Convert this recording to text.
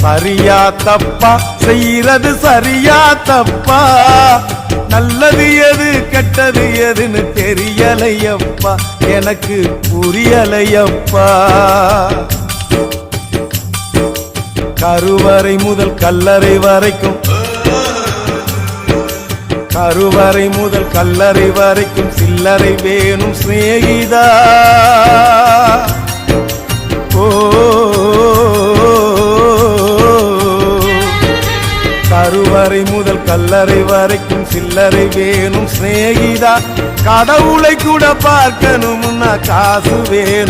சரியா தப்பா செய்யறது சரியா தப்பா நல்லது எது கெட்டது எதுன்னு தெரியலையப்பா எனக்கு புரியலையப்பா கருவறை முதல் கல்லறை வரைக்கும் கருவறை முதல் கல்லறை வரைக்கும் சில்லறை வேணும் சிநேகிதா ஓ கருவறை முதல் கல்லறை வரைக்கும் சில்லறை வேணும் சிநேகிதா கடவுளை கூட பார்க்கணும்னா காசு வேணும்